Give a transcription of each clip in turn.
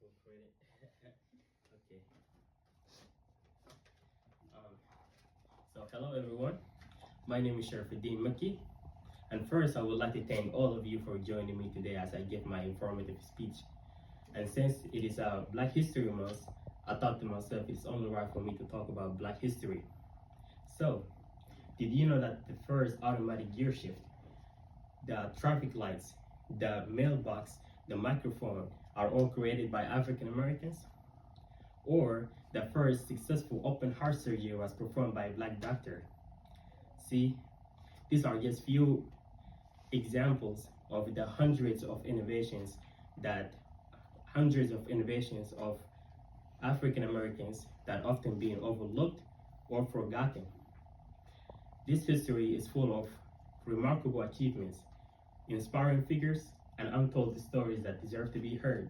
full credit. Okay. Um, so hello everyone. My name is Sharafuddin Maki, and first I would like to thank all of you for joining me today as I give my informative speech. And since it is Black History Month, I thought to myself it's only right for me to talk about Black history. So, did you know that the first automatic gear shift, the traffic lights, the mailbox, the microphone are all created by African Americans? Or the first successful open heart surgery was performed by a Black doctor? See, these are just few examples of the hundreds of innovations of African Americans that often being overlooked or forgotten. This history is full of remarkable achievements, inspiring figures, and untold stories that deserve to be heard.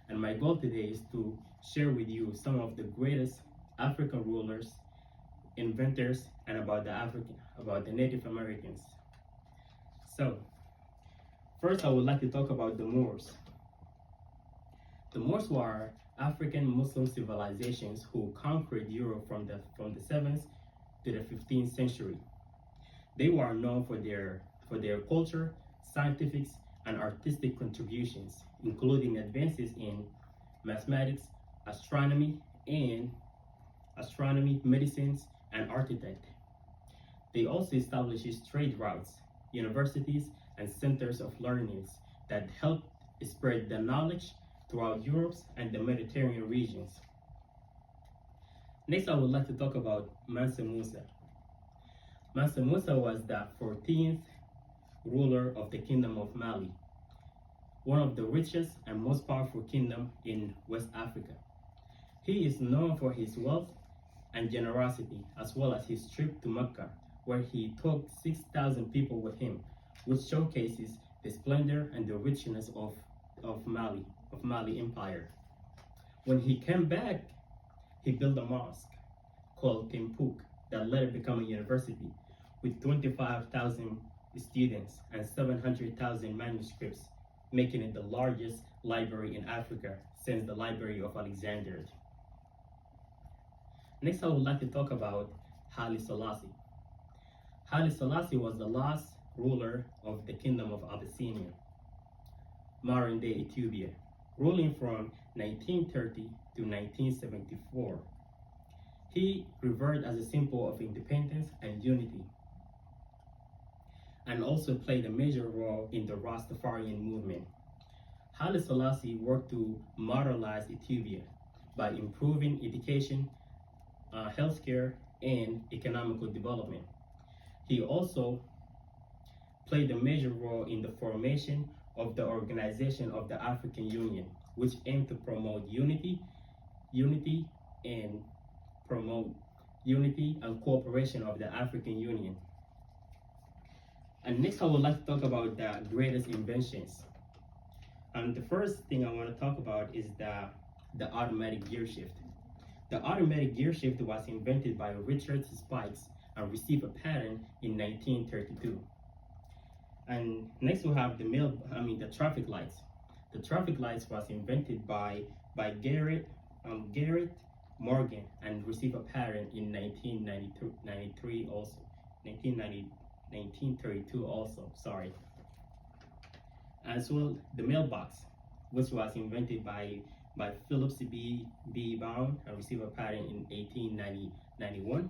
And my goal today is to share with you some of the greatest African rulers, inventors, and about the Native Americans. So, first I would like to talk about the Moors. The Moors were African Muslim civilizations who conquered Europe from the 7th to the 15th century. They were known for their culture, scientific, and artistic contributions, including advances in mathematics, astronomy, medicines, and architecture. They also established trade routes, universities, and centers of learning that helped spread the knowledge throughout Europe and the Mediterranean regions. Next, I would like to talk about Mansa Musa. Mansa Musa was the 14th ruler of the Kingdom of Mali, one of the richest and most powerful kingdoms in West Africa. He is known for his wealth and generosity, as well as his trip to Mecca, where he took 6,000 people with him, which showcases the splendor and the richness of Mali Empire. When he came back, he built a mosque called Timbuktu that later became a university with 25,000 students and 700,000 manuscripts, making it the largest library in Africa since the Library of Alexandria. Next, I would like to talk about Haile Selassie. Haile Selassie was the last ruler of the Kingdom of Abyssinia, modern-day Ethiopia, ruling from 1930 to 1974. He revered as a symbol of independence and unity, and also played a major role in the Rastafarian movement. Haile Selassie worked to modernize Ethiopia by improving education, healthcare, and economical development. He also played a major role in the formation of the Organization of the African Union, which aimed to promote unity and cooperation of the African Union. And next I would like to talk about the greatest inventions. And the first thing I want to talk about is the automatic gear shift. The automatic gear shift was invented by Richard Spikes and received a patent in 1932. And next we have the traffic lights. The traffic lights was invented by Garrett Morgan and received a patent in 1932 also, sorry. As well, the mailbox, which was invented by Phillips B. Brown and received a patent in 1891.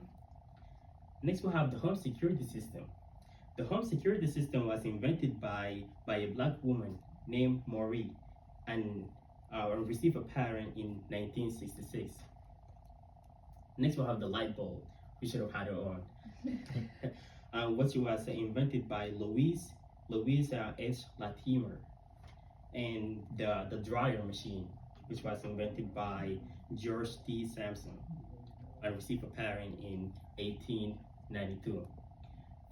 Next we have the home security system. The home security system was invented by a Black woman named Marie and received a patent in 1966. Next we'll have the light bulb. We should have had it on. Which was invented by Louise H. Latimer. And the dryer machine, which was invented by George T. Sampson and received a patent in 1892.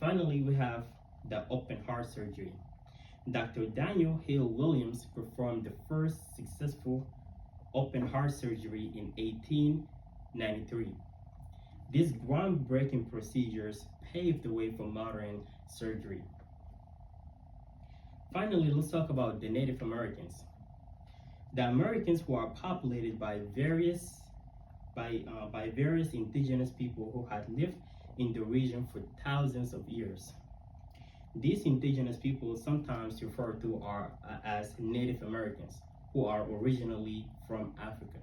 Finally, we have the open heart surgery. Dr. Daniel Hale Williams performed the first successful open heart surgery in 1893. These groundbreaking procedures paved the way for modern surgery. Finally, let's talk about the Native Americans. The Americans who are populated by various indigenous people who had lived in the region for thousands of years. These indigenous people sometimes referred to as Native Americans, who are originally from Africa.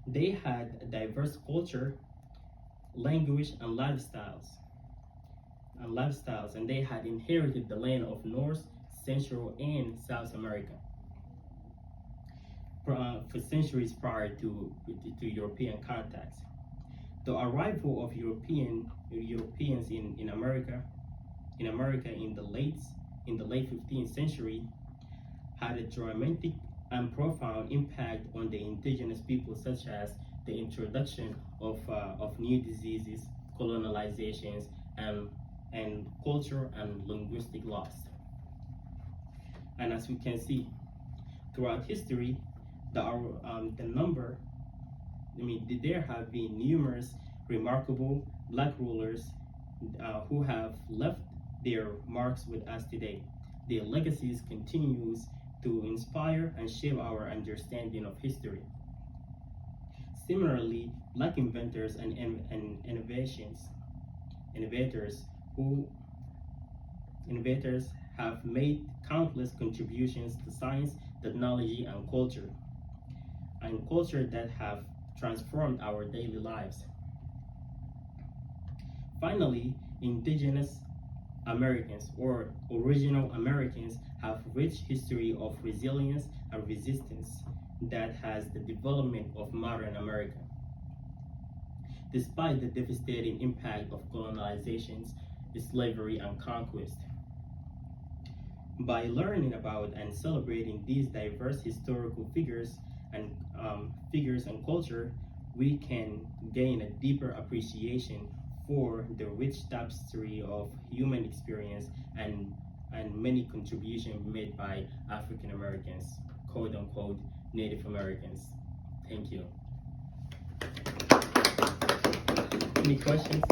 They had a diverse culture, language, and lifestyles, and they had inherited the land of North, Central, and South America for centuries prior to European contacts. The arrival of Europeans in America in the late 15th century had a dramatic and profound impact on the indigenous people, such as the introduction of new diseases, colonizations, and culture and linguistic loss. And as we can see, throughout history, there have been numerous remarkable Black rulers who have left their marks with us today. Their legacies continues to inspire and shape our understanding of history. Similarly, Black inventors and innovators have made countless contributions to science, technology, and culture that have transformed our daily lives. Finally, indigenous Americans or original Americans have rich history of resilience and resistance that has the development of modern America. Despite the devastating impact of colonizations, slavery, and conquest, by learning about and celebrating these diverse historical figures and culture, we can gain a deeper appreciation for the rich tapestry of human experience and many contributions made by African Americans, quote unquote Native Americans. Thank you. Any questions?